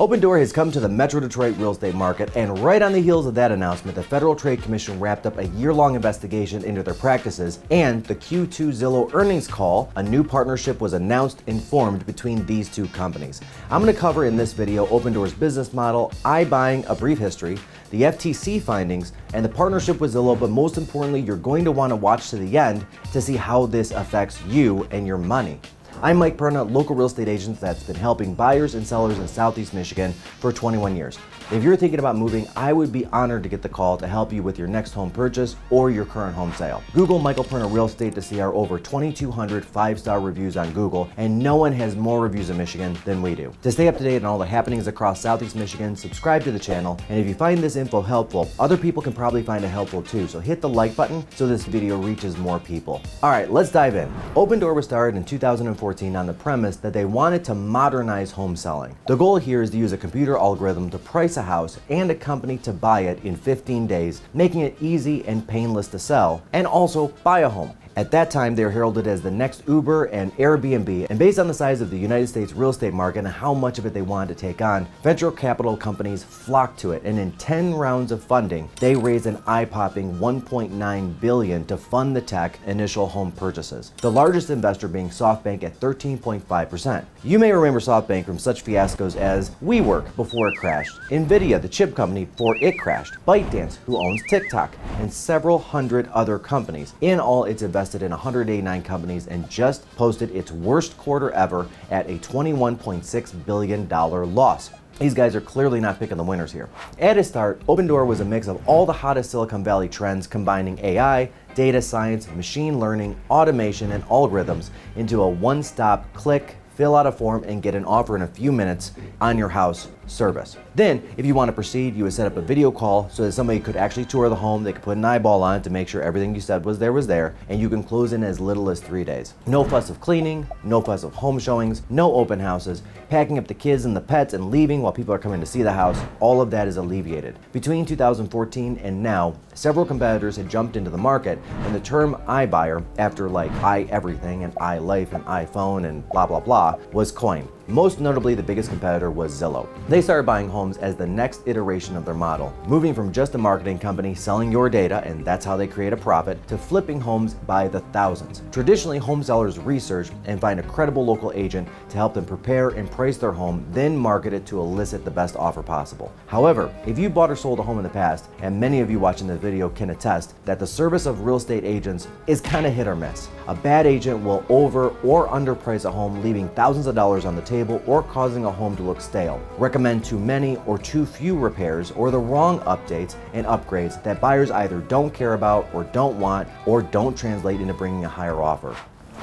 Opendoor has come to the Metro Detroit real estate market, and right on the heels of that announcement, the Federal Trade Commission wrapped up a year-long investigation into their practices, and the Q2 Zillow earnings call, a new partnership was announced and formed between these two companies. I'm going to cover in this video Opendoor's business model, iBuying, a brief history, the FTC findings, and the partnership with Zillow, but most importantly, you're going to want to watch to the end to see how this affects you and your money. I'm Mike Perna, local real estate agent that's been helping buyers and sellers in Southeast Michigan for 21 years. If you're thinking about moving, I would be honored to get the call to help you with your next home purchase or your current home sale. Google Michael Perna Real Estate to see our over 2,200 five-star reviews on Google, and no one has more reviews in Michigan than we do. To stay up to date on all the happenings across Southeast Michigan, subscribe to the channel, and if you find this info helpful, other people can probably find it helpful too, so hit the like button so this video reaches more people. All right, let's dive in. Opendoor was started in 2014 on the premise that they wanted to modernize home selling. The goal here is to use a computer algorithm to price a house and a company to buy it in 15 days, making it easy and painless to sell and also buy a home. At that time, they were heralded as the next Uber and Airbnb, and based on the size of the United States real estate market and how much of it they wanted to take on, venture capital companies flocked to it, and in 10 rounds of funding, they raised an eye-popping $1.9 billion to fund the tech initial home purchases, the largest investor being SoftBank at 13.5%. You may remember SoftBank from such fiascos as WeWork before it crashed, Nvidia, the chip company, before it crashed, ByteDance, who owns TikTok, and several hundred other companies. In all, it's invested in 189 companies and just posted its worst quarter ever at a $21.6 billion loss. These guys are clearly not picking the winners here. At its start, Opendoor was a mix of all the hottest Silicon Valley trends, combining AI, data science, machine learning, automation, and algorithms into a one-stop click, fill out a form, and get an offer in a few minutes on your house service. Then, if you want to proceed, you would set up a video call so that somebody could actually tour the home. They could put an eyeball on it to make sure everything you said was there, and you can close in as little as 3 days. No fuss of cleaning, no fuss of home showings, no open houses, packing up the kids and the pets and leaving while people are coming to see the house. All of that is alleviated. Between 2014 and now, several competitors had jumped into the market, and the term iBuyer, after like iEverything and iLife and iPhone and blah blah blah, was coined. Most notably, the biggest competitor was Zillow. They started buying homes as the next iteration of their model, moving from just a marketing company selling your data, and that's how they create a profit, to flipping homes by the thousands. Traditionally, home sellers research and find a credible local agent to help them prepare and price their home, then market it to elicit the best offer possible. However, if you bought or sold a home in the past, and many of you watching this video can attest that the service of real estate agents is kind of hit or miss. A bad agent will over or underprice a home, leaving thousands of dollars on the table or causing a home to look stale, recommend too many or too few repairs, or the wrong updates and upgrades that buyers either don't care about or don't want, or don't translate into bringing a higher offer.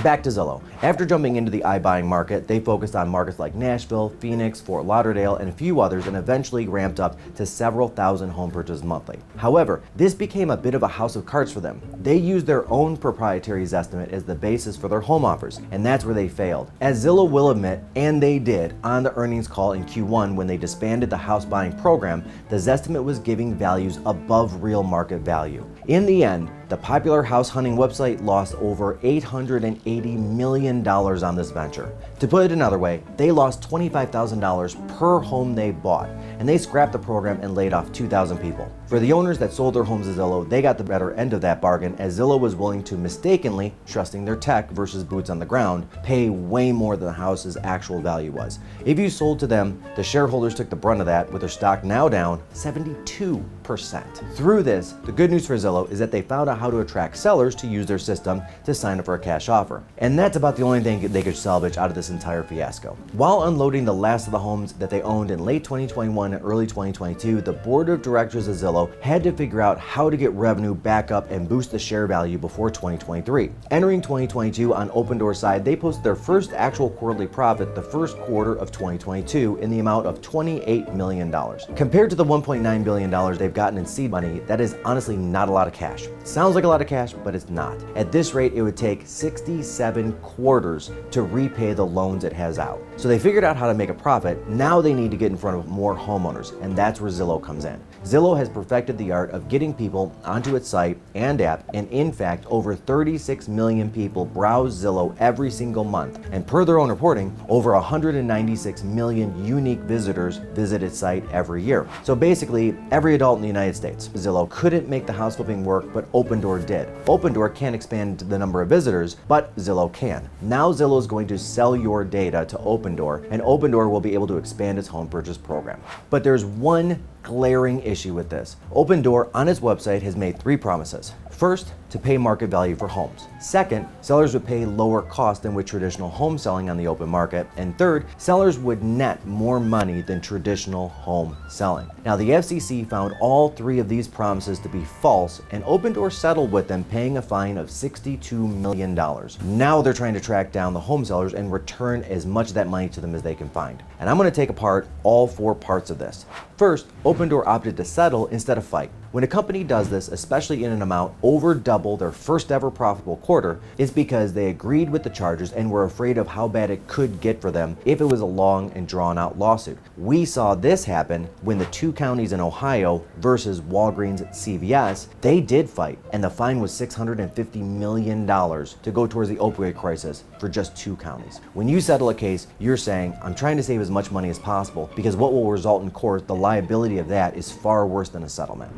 Back to Zillow. After jumping into the iBuying market, they focused on markets like Nashville, Phoenix, Fort Lauderdale, and a few others, and eventually ramped up to several thousand home purchases monthly. However, this became a bit of a house of cards for them. They used their own proprietary Zestimate as the basis for their home offers, and that's where they failed. As Zillow will admit, and they did, on the earnings call in Q1 when they disbanded the house buying program, the Zestimate was giving values above real market value. In the end, the popular house hunting website lost over $880 million on this venture. To put it another way, they lost $25,000 per home they bought, and they scrapped the program and laid off 2,000 people. For the owners that sold their homes to Zillow, they got the better end of that bargain, as Zillow was willing to mistakenly, trusting their tech versus boots on the ground, pay way more than the house's actual value was. If you sold to them, the shareholders took the brunt of that, with their stock now down 72%. Through this, the good news for Zillow is that they found out how to attract sellers to use their system to sign up for a cash offer. And that's about the only thing they could salvage out of this entire fiasco. While unloading the last of the homes that they owned in late 2021 and early 2022, the board of directors of Zillow had to figure out how to get revenue back up and boost the share value before 2023. Entering 2022 on Opendoor's side, they posted their first actual quarterly profit the first quarter of 2022 in the amount of $28 million. Compared to the $1.9 billion they've gotten in seed money, that is honestly not a lot of cash. Sounds like a lot of cash, but it's not. At this rate, it would take 67 quarters to repay the loans it has out. So they figured out how to make a profit. Now they need to get in front of more homeowners, and that's where Zillow comes in. Zillow has perfected the art of getting people onto its site and app, and in fact, over 36 million people browse Zillow every single month. And per their own reporting, over 196 million unique visitors visit its site every year. So basically, every adult in the United States. Zillow couldn't make the house flipping work, but Opendoor did. Opendoor can't expand the number of visitors, but Zillow can. Now Zillow is going to sell your data to Opendoor, and Opendoor will be able to expand its home purchase program. But there's one glaring issue with this. Opendoor on its website has made 3 promises. First, to pay market value for homes. Second, sellers would pay lower cost than with traditional home selling on the open market. And third, sellers would net more money than traditional home selling. Now, the FCC found all 3 of these promises to be false, and Opendoor settled with them, paying a fine of $62 million. Now they're trying to track down the home sellers and return as much of that money to them as they can find. And I'm going to take apart all 4 parts of this. First, Opendoor opted to settle instead of fight. When a company does this, especially in an amount over double their first ever profitable quarter, it's because they agreed with the charges and were afraid of how bad it could get for them if it was a long and drawn out lawsuit. We saw this happen when the 2 counties in Ohio versus Walgreens CVS, they did fight, and the fine was $650 million to go towards the opioid crisis for just 2 counties. When you settle a case, you're saying, I'm trying to save as much money as possible, because what will result in court, the liability of that is far worse than a settlement.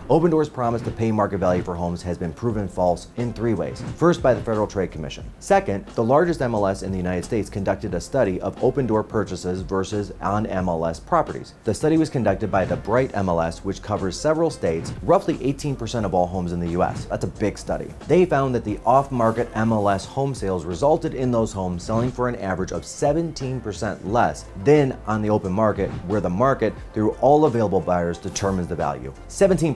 Opendoor's promise to pay market value for homes has been proven false in 3 ways. First, by the Federal Trade Commission. Second, the largest MLS in the United States conducted a study of Opendoor purchases versus on MLS properties. The study was conducted by the Bright MLS, which covers several states, roughly 18% of all homes in the US. That's a big study. They found that the off-market MLS home sales resulted in those homes selling for an average of 17% less than on the open market, where the market, through all available buyers, determines the value. 17%.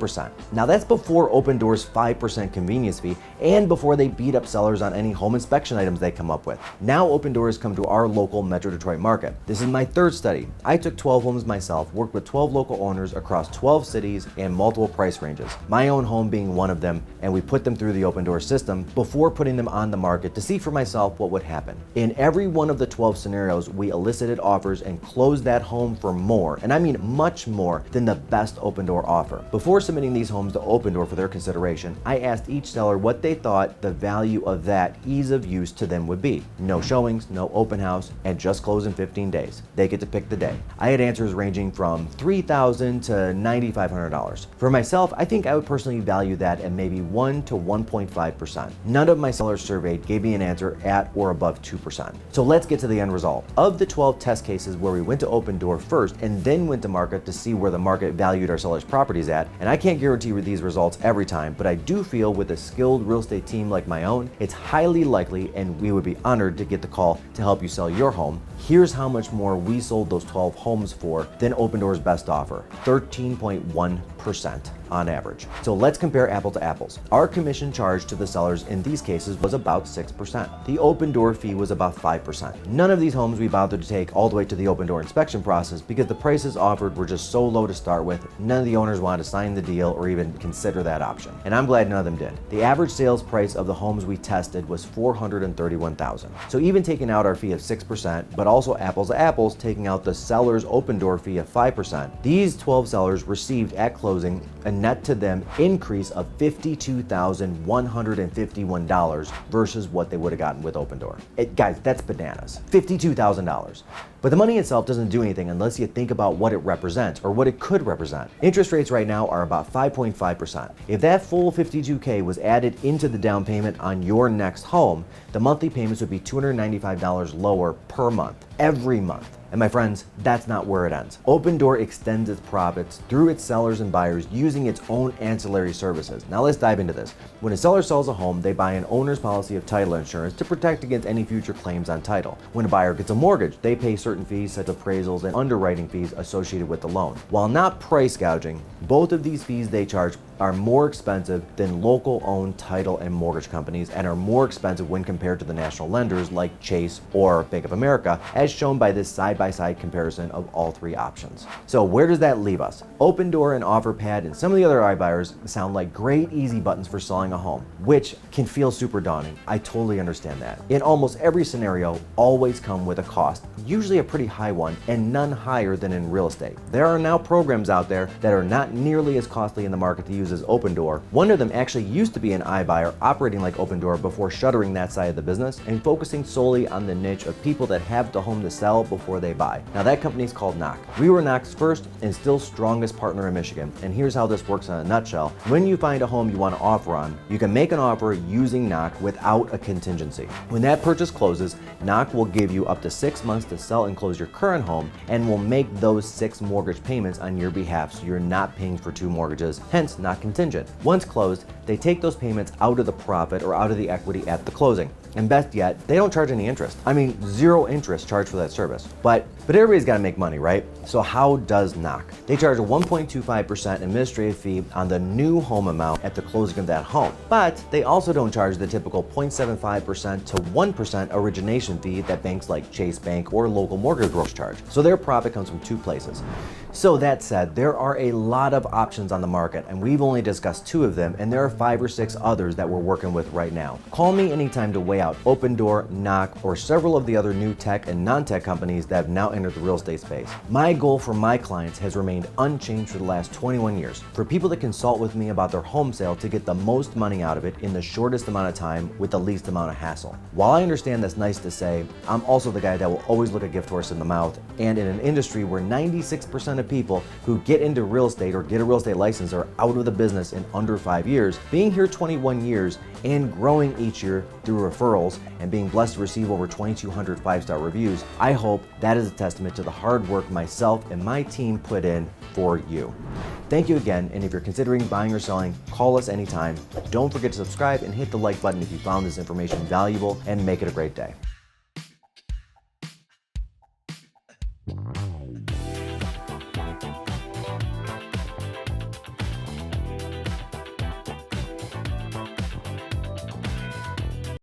Now that's before Opendoor's 5% convenience fee and before they beat up sellers on any home inspection items they come up with. Now Opendoor has come to our local Metro Detroit market. This is my 3rd study. I took 12 homes myself, worked with 12 local owners across 12 cities and multiple price ranges, my own home being one of them, and we put them through the Opendoor system before putting them on the market to see for myself what would happen. In every one of the 12 scenarios, we elicited offers and closed that home for more, and I mean much more, than the best Opendoor offer. Before submitting these homes to Opendoor for their consideration, I asked each seller what they thought the value of that ease of use to them would be. No showings, no open house, and just close in 15 days. They get to pick the day. I had answers ranging from $3,000 to $9,500. For myself, I think I would personally value that at maybe 1 to 1.5%. None of my sellers surveyed gave me an answer at or above 2%. So let's get to the end result. Of the 12 test cases where we went to Opendoor first and then went to market to see where the market valued our sellers' properties at, and I can't guarantee these results every time, but I do feel with a skilled real estate team like my own, it's highly likely, and we would be honored to get the call to help you sell your home. Here's how much more we sold those 12 homes for than Opendoor's best offer: 13.1% on average. So let's compare apple to apples. Our commission charged to the sellers in these cases was about 6%. The Opendoor fee was about 5%. None of these homes we bothered to take all the way to the Opendoor inspection process because the prices offered were just so low to start with. None of the owners wanted to sign the deal or even consider that option. And I'm glad none of them did. The average sales price of the homes we tested was $431,000. So even taking out our fee of 6%, but also apples to apples, taking out the seller's Opendoor fee of 5%, these 12 sellers received at closing a net to them increase of $52,151 versus what they would have gotten with Opendoor. Guys, that's bananas. $52,000. But the money itself doesn't do anything unless you think about what it represents or what it could represent. Interest rates right now are about 5.5%. If that full $52K was added into the down payment on your next home, the monthly payments would be $295 lower per month, every month. And my friends, that's not where it ends. Opendoor extends its profits through its sellers and buyers using its own ancillary services. Now let's dive into this. When a seller sells a home, they buy an owner's policy of title insurance to protect against any future claims on title. When a buyer gets a mortgage, they pay certain fees such as appraisals and underwriting fees associated with the loan. While not price gouging, both of these fees they charge are more expensive than local-owned title and mortgage companies and are more expensive when compared to the national lenders like Chase or Bank of America, as shown by this side-by-side comparison of all three options. So where does that leave us? Opendoor and OfferPad and some of the other iBuyers sound like great easy buttons for selling a home, which can feel super daunting. I totally understand that. In almost every scenario, always come with a cost, usually a pretty high one, and none higher than in real estate. There are now programs out there that are not nearly as costly in the market to use as Opendoor. One of them actually used to be an iBuyer operating like Opendoor before shuttering that side of the business and focusing solely on the niche of people that have the home to sell before they buy. Now that company is called Knock. We were Knock's first and still strongest partner in Michigan, and here's how this works in a nutshell. When you find a home you want to offer on, you can make an offer using Knock without a contingency. When that purchase closes, Knock will give you up to 6 months to sell and close your current home and will make those 6 mortgage payments on your behalf, so you're not paying for 2 mortgages, hence not contingent. Once closed, they take those payments out of the profit or out of the equity at the closing. And best yet, they don't charge any interest. I mean, 0 interest charged for that service. But everybody's got to make money, right? So how does Knock? They charge a 1.25% administrative fee on the new home amount at the closing of that home. But they also don't charge the typical 0.75% to 1% origination fee that banks like Chase Bank or local mortgage brokers charge. So their profit comes from 2 places. So that said, there are a lot of options on the market, and we've only discussed 2 of them, and there are 5 or 6 others that we're working with right now. Call me anytime to weigh out Opendoor, Knock, or several of the other new tech and non-tech companies that have now entered the real estate space. My goal for my clients has remained unchanged for the last 21 years. For people to consult with me about their home sale to get the most money out of it in the shortest amount of time with the least amount of hassle. While I understand that's nice to say, I'm also the guy that will always look a gift horse in the mouth, and in an industry where 96% of people who get into real estate or get a real estate license are out of the business in under 5 years, being here 21 years and growing each year through referrals and being blessed to receive over 2,200 5-star reviews, I hope that is a testament to the hard work myself and my team put in for you. Thank you again, and if you're considering buying or selling, call us anytime. Don't forget to subscribe and hit the like button if you found this information valuable, and make it a great day.